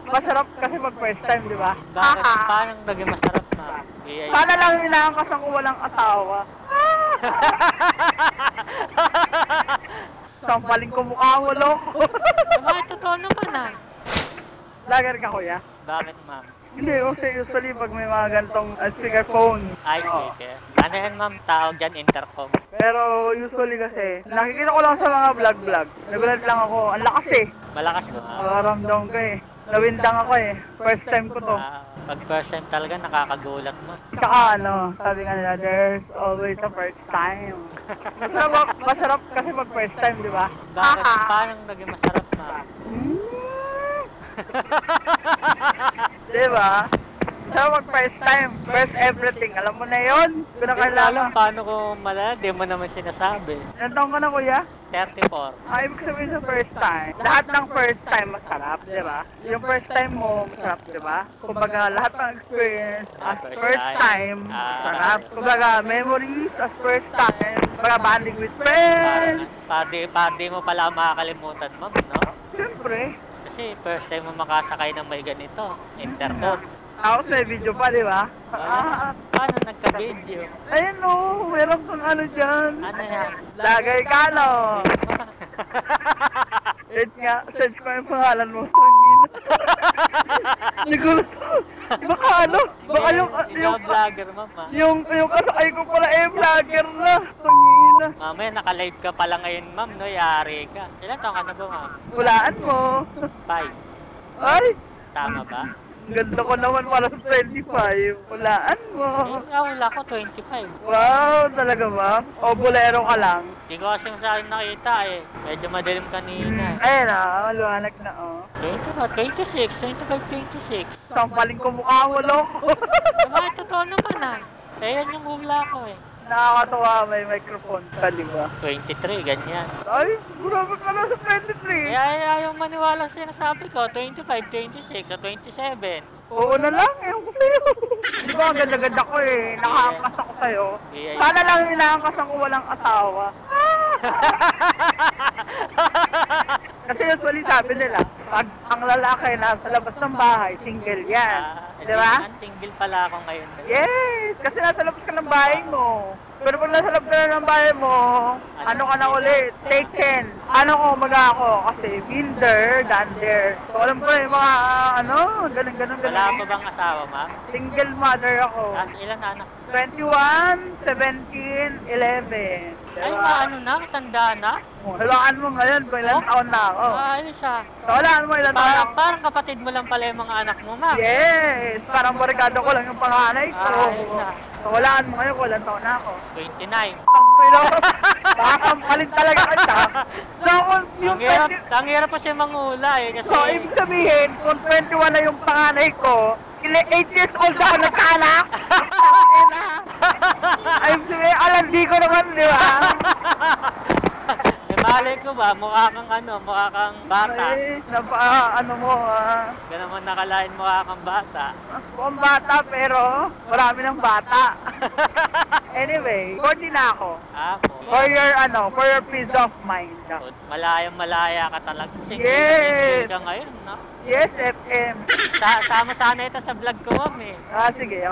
Masarap kasi mag first time, di ba? Bakit? Paano naging masarap, ma'am? Sana lang hinahangkasan ko walang asawa. Sampaling ko mukha mo, loko. Bakit totoo naman ah? Lager ka, kuya? Bakit, ma'am? Hindi, kasi usually pag may mga ganitong speakerphone. Ay, speaker. Ano yan, ma'am? Tawag dyan, intercom. Pero usually kasi, nakikita ko lang sa mga vlog. Nagulat lang ako, ang lakas eh. Malakas ba? Nakaramdam ko eh. Nawindang ako eh. First time ko to. Pag first time talaga, nakakagulat mo. Tsaka ano, sabi nga nila, there's always a first time. Masarap kasi pag first time, di ba? Bakit? Paano naging masarap, ma'am? Di ba? Masarap pag first time, first everything. Alam mo na yun? Hindi ko alam Pinakailangan. paano ko malala, di mo naman sinasabi. Ilan taong ka na, kuya? 34. Ibig sabihin sa first time, lahat ng first time masarap, di ba? Yung first time mo, masarap, di ba? Kumbaga, lahat ng experience as first time, masarap. Kumbaga, memories as first time, kumbaga, bonding with friends. Pardi mo pala makakalimutan, ma'am, no? Siyempre. Kasi first time mo makasakay ng may ganito, intercom. Ako may video pa, di ba? Paano nagka-video? Ayun o, meron kang ano dyan. Ano yan? Lagay ka, no? Search nga, search ko yung pangalan mo. Tangina. Nagulat ko. Baka ano? Baka yung vlogger, ma'am, ha? Yung kasakay ko pala vlogger na. Tangina. Mamaya, naka-live ka pala ngayon, ma'am, no? Yari ka. Ilan taong ka na ba, ma'am? Hulaan mo. 5. Ay, Tama ba? ganda ko naman para sa 25. Hulaan mo. Wala ko, 25. Wow, talaga ba? O bolero ka lang? Hindi ko kasi masyadong nakita eh. Medyo madilim kanina. Ayun na, maluwanag na oh. 26, 25, 26. Sampaling ko mukha mo, loko. Bakit totoo naman ah? Ayan yung hula ko eh. Nakakatawa, may microphone ka, di ba? 23, ganyan. Ay, grabe ka na sa 23. Ayaw maniwala sa sinasabi ko, 25, 26, o 27. Oo na lang, ewan ko sa'yo. Di ba, ang ganda-ganda ko eh. Nakakakas ako sa'yo. Sana lang hinahangkasan ko walang asawa. Kasi usually sabi nila, pag ang lalaki nasa labas ng bahay, single yan. Di ba? Single pala ako ngayon. Yes! Kasi nasa labas ka ng bahay mo. Pero pag nasa labas ka na ng bahay mo, ano ka na ulit? Taken. Ano ko, ako? Kasi builder, dander. So alam ko na yung mga, ganun. Wala ko bang asawa, ma'am? Single mother ako. Tapos ilan anak? 21, 17, 11. Ay, maano na? Tanda na? Halaan mo ngayon kung ilang taon na ako. Ayos ah. So halaan mo ilang taon na ako. Parang kapatid mo lang pala yung mga anak mo, ma'am. Yes! Parang barikado ko lang yung panganay ko. Ayos ah. So halaan mo ngayon kung ilang taon na ako. 29. Pero, makakampalit talaga kita. So, yung Ang hirap pa siya mangula eh. Kasi... So, ibig sabihin, kung 21 na yung panganay ko, 8 years old ako nagkaanak. Ibig sabihin, di ko naman, di ba? Malay ko ba, mukha kang bata. Ay, Ganun mo nakalain mukha kang bata. Mukhang bata, pero marami ng bata. Anyway, 40 na ako. For your peace of mind. Malaya ka talaga. Yes! Ka ngayon, no? Yes, FM. Sama sana ito sa vlog ko, ma'am eh. Sige.